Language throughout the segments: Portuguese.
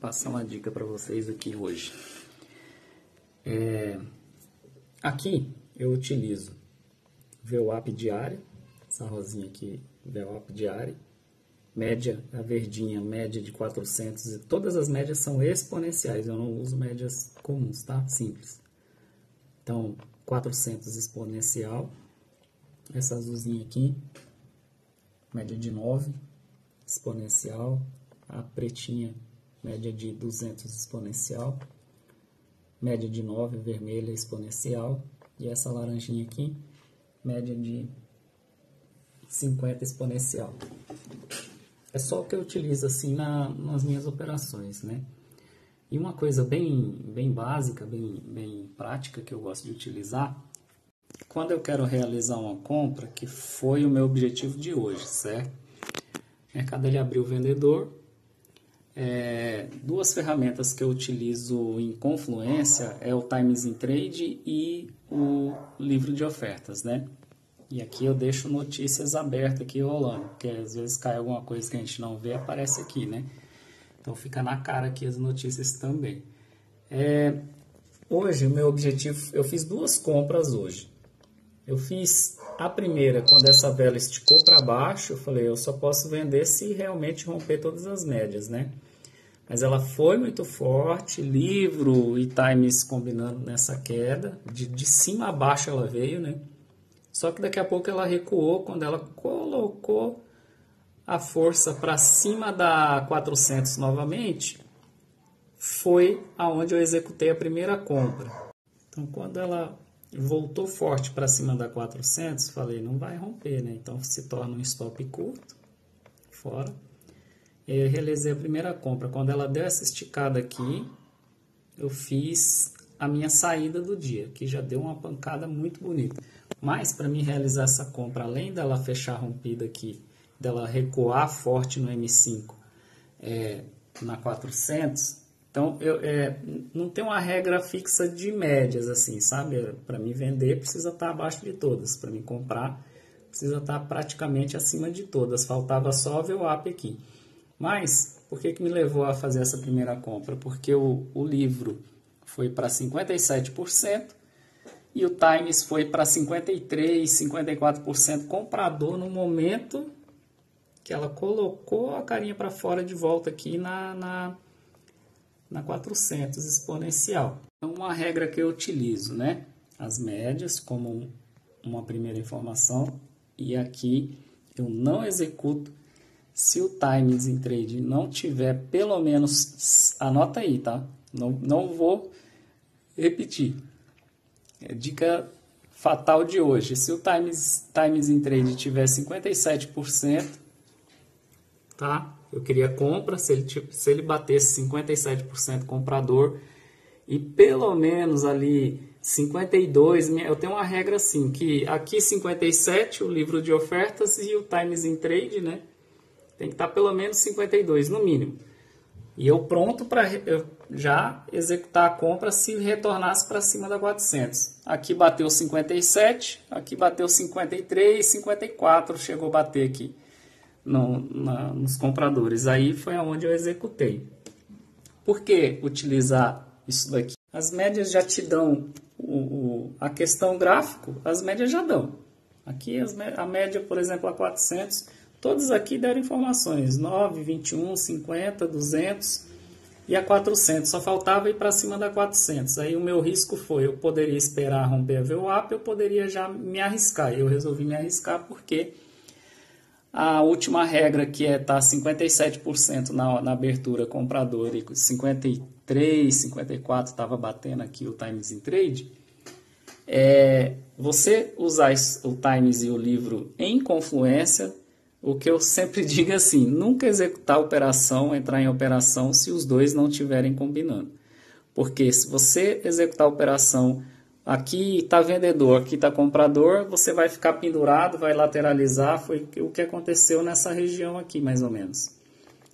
passar uma dica para vocês aqui hoje. Aqui eu utilizo VWAP diária, essa rosinha aqui, VWAP diária, média, a verdinha, média de 400, e todas as médias são exponenciais, eu não uso médias comuns, tá? Simples. Então, 400 exponencial, essa azulzinha aqui, média de 9 exponencial, a pretinha, média de 200 exponencial, média de 9 vermelha exponencial, e essa laranjinha aqui, média de 50 exponencial. É só o que eu utilizo assim nas minhas operações, né? E uma coisa bem básica, bem prática que eu gosto de utilizar, quando eu quero realizar uma compra, que foi o meu objetivo de hoje, certo? Mercado Ele Abriu Vendedor. Duas ferramentas que eu utilizo em Confluência é o Times in Trade e o livro de ofertas, né? E aqui eu deixo notícias abertas aqui rolando, porque às vezes cai alguma coisa que a gente não vê, aparece aqui, né? Então fica na cara aqui as notícias também. Hoje o meu objetivo, eu fiz duas compras hoje. Eu fiz a primeira quando essa vela esticou para baixo, eu falei, eu só posso vender se realmente romper todas as médias, né? Mas ela foi muito forte, livro e times combinando nessa queda, de cima a baixo ela veio, né? Só que daqui a pouco ela recuou, quando ela colocou a força para cima da 400 novamente, foi aonde eu executei a primeira compra. Então quando ela voltou forte para cima da 400, falei, não vai romper, né? Então se torna um stop curto, fora. E eu realizei a primeira compra. Quando ela deu essa esticada aqui, eu fiz a minha saída do dia, que já deu uma pancada muito bonita. Mas para mim realizar essa compra, além dela fechar rompida aqui, dela recuar forte no M5 na 400, então não tem uma regra fixa de médias, assim, sabe? Para mim vender precisa estar abaixo de todas, para mim comprar precisa estar praticamente acima de todas, faltava só o VWAP aqui. Mas por que me levou a fazer essa primeira compra? Porque o livro foi para 57% e o Times foi para 53%, 54% comprador no momento que ela colocou a carinha para fora de volta aqui na 400 exponencial. Então, uma regra que eu utilizo, né? As médias como uma primeira informação, e aqui eu não executo se o Times in Trade não tiver pelo menos, anota aí, tá? Não vou repetir. Dica fatal de hoje. Se o Times in Trade tiver 57%, tá? Eu queria compra, se ele batesse 57% comprador e pelo menos ali 52%, eu tenho uma regra assim, que aqui 57% o livro de ofertas e o Times in Trade, né? Tem que estar pelo menos 52%, no mínimo. E eu pronto para já executar a compra se retornasse para cima da 400. Aqui bateu 57, aqui bateu 53, 54 chegou a bater aqui nos compradores. Aí foi aonde eu executei. Por que utilizar isso daqui? As médias já te dão a questão gráfico, as médias já dão. Aqui a média, por exemplo, a 400, todos aqui deram informações, 9, 21, 50, 200 e a 400. Só faltava ir para cima da 400. Aí o meu risco foi, eu poderia esperar romper a VWAP, eu poderia já me arriscar. Eu resolvi me arriscar porque a última regra, que é estar 57% na abertura comprador e 53, 54 estava batendo aqui o Times in Trade, você usar o Times e o livro em confluência, o que eu sempre digo é assim, nunca executar a operação, entrar em operação se os dois não estiverem combinando. Porque se você executar a operação, aqui está vendedor, aqui está comprador, você vai ficar pendurado, vai lateralizar, foi o que aconteceu nessa região aqui mais ou menos.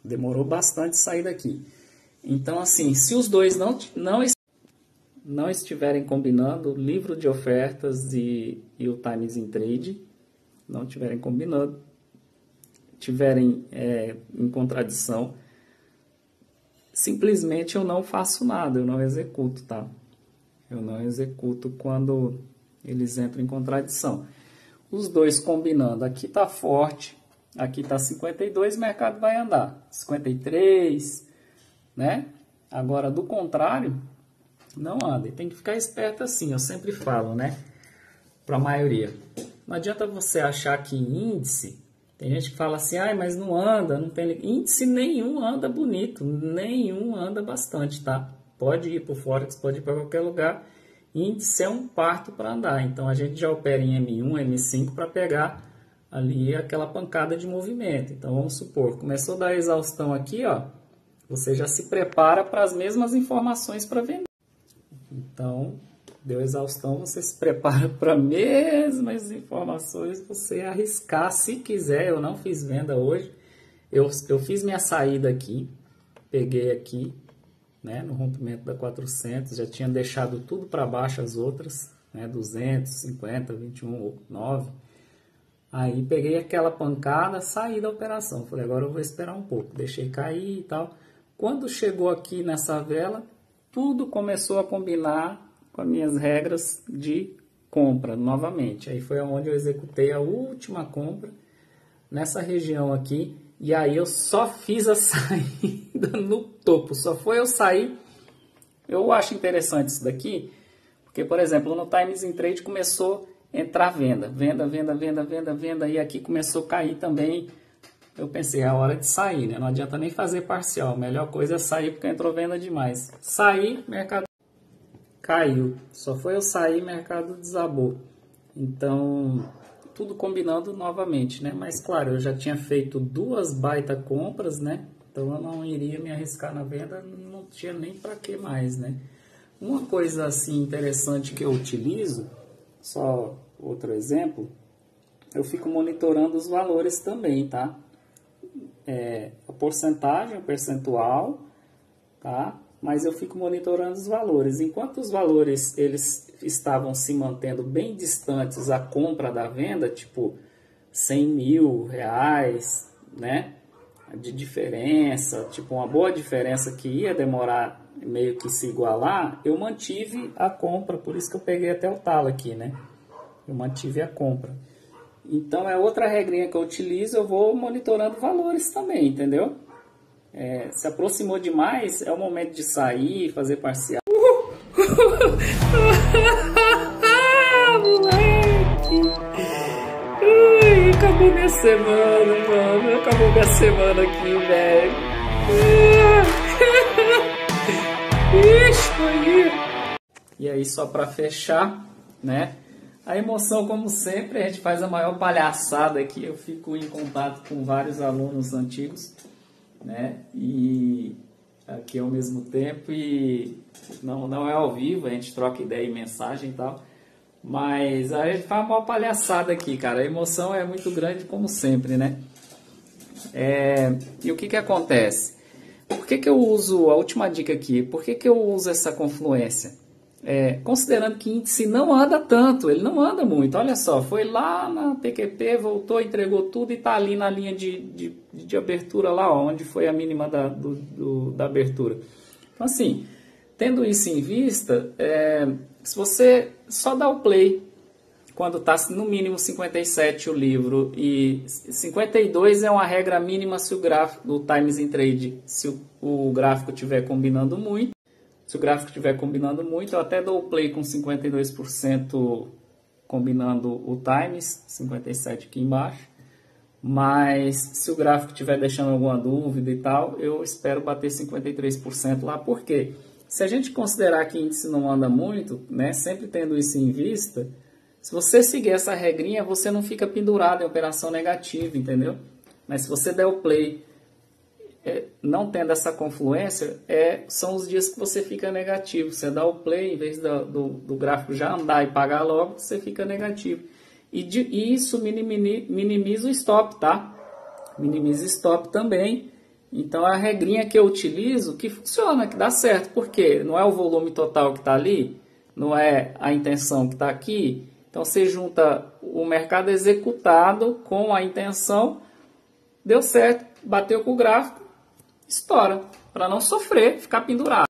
Demorou bastante sair daqui. Então assim, se os dois não estiverem combinando, o livro de ofertas e o Times in Trade não estiverem combinando, tiverem em contradição, simplesmente eu não faço nada, eu não executo, tá? Eu não executo quando eles entram em contradição. Os dois combinando, aqui está forte, aqui está 52, o mercado vai andar. 53, né? Agora, do contrário, não anda. E tem que ficar esperto assim, eu sempre falo, né? Para a maioria. Não adianta você achar que índice, tem gente que fala assim, ah, mas não anda, não tem... Índice nenhum anda bonito, nenhum anda bastante, tá? Pode ir para o Forex, pode ir para qualquer lugar. Índice é um parto para andar, então a gente já opera em M1, M5 para pegar ali aquela pancada de movimento. Então vamos supor, começou a dar exaustão aqui, ó, você já se prepara para as mesmas informações para vender. Então, deu exaustão, você se prepara para as mesmas informações, você arriscar se quiser. Eu não fiz venda hoje, eu fiz minha saída aqui, peguei aqui, né, no rompimento da 400, já tinha deixado tudo para baixo as outras, né, 250, 21, 9. Aí peguei aquela pancada, saí da operação. Falei, agora eu vou esperar um pouco. Deixei cair e tal. Quando chegou aqui nessa vela, tudo começou a combinar com as minhas regras de compra novamente. Aí foi onde eu executei a última compra nessa região aqui. E aí eu só fiz a saída no topo, só foi eu sair. Eu acho interessante isso daqui, porque, por exemplo, no Times in Trade começou a entrar venda, e aqui começou a cair também. Eu pensei, é a hora de sair, né? Não adianta nem fazer parcial, a melhor coisa é sair porque entrou venda demais. Saí, mercado caiu, só foi eu sair, mercado desabou. Então... tudo combinando novamente, né? Mas claro, eu já tinha feito 2 baita compras, né? Então eu não iria me arriscar na venda, não tinha nem para que mais, né? Uma coisa assim interessante que eu utilizo, só outro exemplo, eu fico monitorando os valores também, tá? A porcentagem, o percentual, tá? Mas eu fico monitorando os valores. Enquanto os valores eles estavam se mantendo bem distantes à compra da venda, tipo 100 mil reais, né, de diferença, tipo uma boa diferença que ia demorar meio que se igualar, eu mantive a compra, por isso que eu peguei até o talo aqui, né, eu mantive a compra. Então é outra regrinha que eu utilizo, eu vou monitorando valores também, entendeu? Se aproximou demais, é o momento de sair, fazer parcial. Moleque! Ui, acabou minha semana, mano. Acabou minha semana aqui, velho. Ixi, aí. E aí, só pra fechar, né? A emoção, como sempre, a gente faz a maior palhaçada aqui. Eu fico em contato com vários alunos antigos, né? E aqui ao mesmo tempo, e não é ao vivo, a gente troca ideia e mensagem e tal, mas a gente faz uma palhaçada aqui, cara. A emoção é muito grande, como sempre, né? E o que acontece? Por que eu uso, a última dica aqui, por que eu uso essa confluência? Considerando que índice não anda tanto, ele não anda muito, olha só, foi lá na PQP, voltou, entregou tudo e está ali na linha de abertura lá, ó, onde foi a mínima da abertura. Então assim, tendo isso em vista, se você só dá o play quando está no mínimo 57 o livro, e 52 é uma regra mínima se o gráfico do Times in Trade, se o gráfico estiver combinando muito. Se o gráfico estiver combinando muito, eu até dou o play com 52% combinando o Times, 57% aqui embaixo. Mas se o gráfico estiver deixando alguma dúvida e tal, eu espero bater 53% lá. Por quê? Se a gente considerar que o índice não anda muito, né, sempre tendo isso em vista, se você seguir essa regrinha, você não fica pendurado em operação negativa, entendeu? Mas se você der o play... não tendo essa confluência, são os dias que você fica negativo. Você dá o play, em vez do gráfico já andar e pagar logo, você fica negativo. E isso minimiza o stop, tá? Minimiza o stop também. Então, a regrinha que eu utilizo, que funciona, que dá certo. Por quê? Não é o volume total que está ali, não é a intenção que está aqui. Então, você junta o mercado executado com a intenção, deu certo, bateu com o gráfico, estoura. para não sofrer, ficar pendurado.